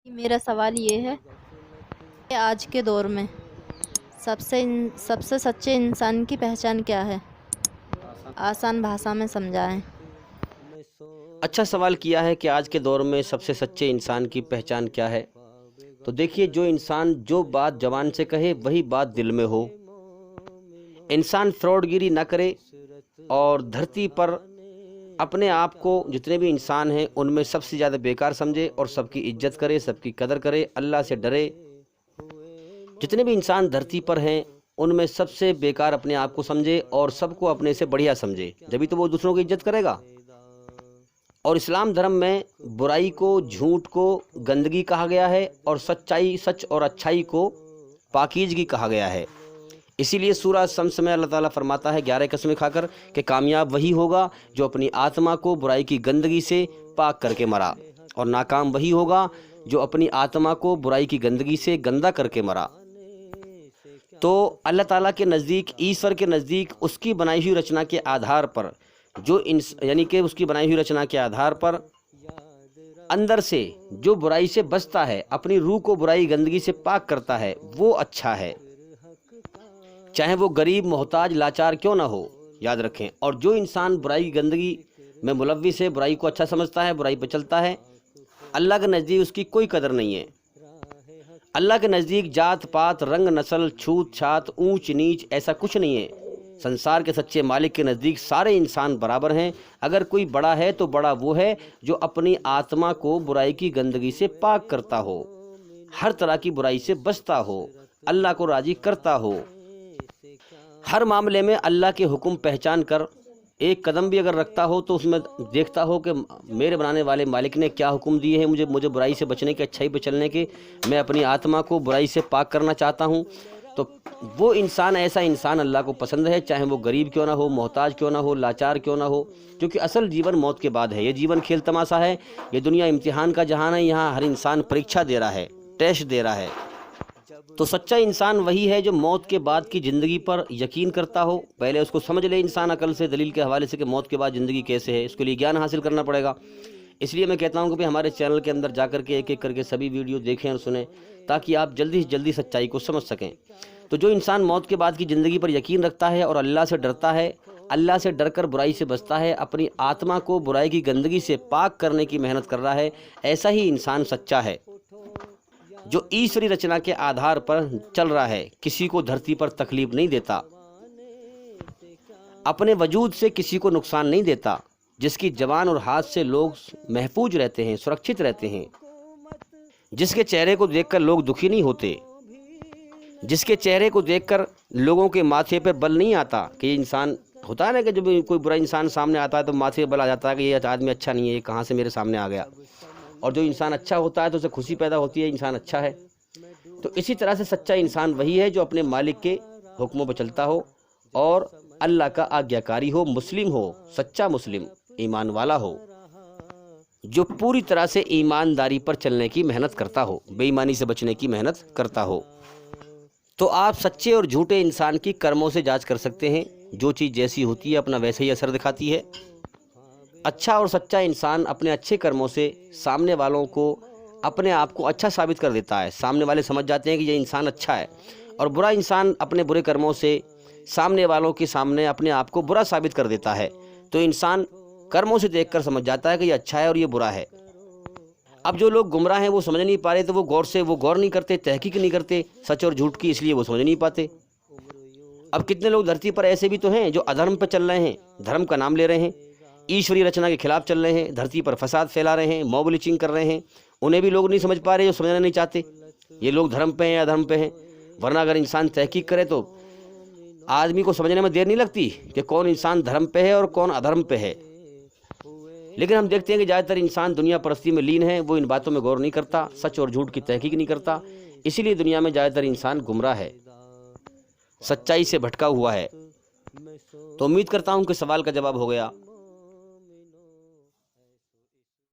میرا سوال یہ ہے کہ آج کے دور میں سب سے سچے انسان کی پہچان کیا ہے؟ آسان بھاشا میں سمجھائیں۔ اچھا سوال کیا ہے کہ آج کے دور میں سب سے سچے انسان کی پہچان کیا ہے؟ تو دیکھیے، جو انسان جو بات زبان سے کہے وہی بات دل میں ہو، انسان فراڈ گیری نہ کرے، اور دھرتی پر اپنے آپ کو جتنے بھی انسان ہیں ان میں سب سے زیادہ بیکار سمجھے اور سب کی عزت کرے، سب کی قدر کرے، اللہ سے ڈرے۔ جتنے بھی انسان دھرتی پر ہیں ان میں سب سے بیکار اپنے آپ کو سمجھے اور سب کو اپنے سے بڑھیا سمجھے، جبھی تو وہ دوسروں کی عزت کرے گا۔ اور اسلام دھرم میں برائی کو، جھوٹ کو گندگی کہا گیا ہے، اور سچ اور اچھائی کو پاکیزگی کہا گیا ہے۔ اسی لیے سورہ شمس میں اللہ تعالیٰ فرماتا ہے 11 قسمیں کھا کر کہ کامیاب وہی ہوگا جو اپنی آتما کو برائی کی گندگی سے پاک کر کے مرا، اور ناکام وہی ہوگا جو اپنی آتما کو برائی کی گندگی سے گندا کر کے مرا۔ تو اللہ تعالیٰ کے نزدیک، ایشور کے نزدیک، اس کی بنائی ہوئی رچنا کے آدھار پر یعنی کہ اس کی بنائی ہوئی رچنا کے آدھار پر اندر سے جو برائی سے بچتا ہے، اپنی روح کو برائی گندگی سے پاک کرتا ہے، وہ اچھا ہے، چاہے وہ غریب، محتاج، لاچار کیوں نہ ہو، یاد رکھیں۔ اور جو انسان برائی کی گندگی میں ملوث ہے، برائی کو اچھا سمجھتا ہے، برائی پہ چلتا ہے، اللہ کے نزدیک اس کی کوئی قدر نہیں ہے۔ اللہ کے نزدیک جات پات، رنگ، نسل، چھوت چھات، اونچ نیچ ایسا کچھ نہیں ہے۔ سنسار کے سچے مالک کے نزدیک سارے انسان برابر ہیں۔ اگر کوئی بڑا ہے تو بڑا وہ ہے جو اپنی آتما کو برائی کی گندگی سے پاک کرتا ہو، ہر طرح کی برائی سے بچتا ہو، اللہ کو راضی کرتا ہو، ہر معاملے میں اللہ کے حکم پہچان کر ایک قدم بھی اگر رکھتا ہو تو اس میں دیکھتا ہو کہ میرے بنانے والے مالک نے کیا حکم دیے ہیں مجھے برائی سے بچنے کے، اچھائی پہ چلنے کے، میں اپنی آتما کو برائی سے پاک کرنا چاہتا ہوں۔ تو وہ انسان، ایسا انسان اللہ کو پسند ہے، چاہے وہ غریب کیوں نہ ہو، محتاج کیوں نہ ہو، لاچار کیوں نہ ہو، کیونکہ اصل جیون موت کے بعد ہے۔ یہ جیون کھیل تماشا ہے، یہ دنیا امتحان کا جہان ہے، یہاں ہر انسان پریکشا دے رہا ہے، ٹیسٹ دے رہا ہے۔ تو سچا انسان وہی ہے جو موت کے بعد کی زندگی پر یقین کرتا ہو۔ پہلے اس کو سمجھ لے انسان عقل سے، دلیل کے حوالے سے کہ موت کے بعد زندگی کیسے ہے، اس کے لیے گیان حاصل کرنا پڑے گا۔ اس لیے میں کہتا ہوں کہ ہمارے چینل کے اندر جا کر کے ایک ایک کر کے سبھی ویڈیو دیکھیں اور سنیں، تاکہ آپ جلدی سے جلدی سچائی کو سمجھ سکیں۔ تو جو انسان موت کے بعد کی زندگی پر یقین رکھتا ہے اور اللہ سے ڈرتا ہے، اللہ سے ڈر کر برائی سے بچتا ہے، اپنی آتما کو برائی کی گندگی سے پاک کرنے کی محنت کر رہا ہے، ایسا ہی انسان سچا ہے، جو ایشوری رچنا کے آدھار پر چل رہا ہے، کسی کو دھرتی پر تکلیف نہیں دیتا، اپنے وجود سے کسی کو نقصان نہیں دیتا، جس کی زبان اور ہاتھ سے لوگ محفوظ رہتے ہیں، سرکشت رہتے ہیں، جس کے چہرے کو دیکھ کر لوگ دکھی نہیں ہوتے، جس کے چہرے کو دیکھ کر لوگوں کے ماتھے پہ بل نہیں آتا کہ یہ انسان، ہوتا ہے نا کہ جب کوئی برا انسان سامنے آتا ہے تو ماتھے پہ بل آ جاتا ہے کہ یہ آدمی اچھا نہیں ہے، یہ کہاں سے میرے سامنے آ گیا۔ اور جو انسان اچھا ہوتا ہے تو اسے خوشی پیدا ہوتی ہے، انسان اچھا ہے۔ تو اسی طرح سے سچا انسان وہی ہے جو اپنے مالک کے حکموں پہ چلتا ہو اور اللہ کا آگیاکاری ہو، مسلم ہو، سچا مسلم، ایمان والا ہو، جو پوری طرح سے ایمانداری پر چلنے کی محنت کرتا ہو، بے ایمانی سے بچنے کی محنت کرتا ہو۔ تو آپ سچے اور جھوٹے انسان کی کرموں سے جانچ کر سکتے ہیں، جو چیز جیسی ہوتی ہے اپنا ویسے ہی اثر دکھاتی ہے۔ اچھا اور سچا انسان اپنے اچھے کرموں سے سامنے والوں کو، اپنے آپ کو اچھا ثابت کر دیتا ہے، سامنے والے سمجھ جاتے ہیں کہ یہ انسان اچھا ہے۔ اور برا انسان اپنے برے کرموں سے سامنے والوں کے سامنے اپنے آپ کو برا ثابت کر دیتا ہے۔ تو انسان کرموں سے دیکھ کر سمجھ جاتا ہے کہ یہ اچھا ہے اور یہ برا ہے۔ اب جو لوگ گمراہ ہیں وہ سمجھ نہیں پا رہے، تو وہ غور نہیں کرتے، تحقیق نہیں کرتے سچ اور جھوٹ کی، اس لیے وہ سمجھ نہیں پاتے۔ اب کتنے لوگ دھرتی پر ایسے بھی تو ہیں جو ادھرم پہ چل رہے ہیں، دھرم کا نام لے رہے ہیں، ایشوری رچنا کے خلاف چل رہے ہیں، دھرتی پر فساد پھیلا رہے ہیں، موب لنچنگ کر رہے ہیں، انہیں بھی لوگ نہیں سمجھ پا رہے، جو سمجھنا نہیں چاہتے یہ لوگ دھرم پہ ہیں یا ادھرم پہ ہیں۔ ورنہ اگر انسان تحقیق کرے تو آدمی کو سمجھنے میں دیر نہیں لگتی کہ کون انسان دھرم پہ ہے اور کون ادھرم پہ ہے۔ لیکن ہم دیکھتے ہیں کہ زیادہ تر انسان دنیا پرستی میں لین ہے، وہ ان باتوں میں غور نہیں کرتا، سچ اور جھوٹ کی تحقیق نہیں کرتا، اسی لیے دنیا میں زیادہ تر انسان گمراہ ہے، سچائی سے بھٹکا ہوا ہے۔ تو امید کرتا ہوں کہ سوال کا جواب ہو گیا۔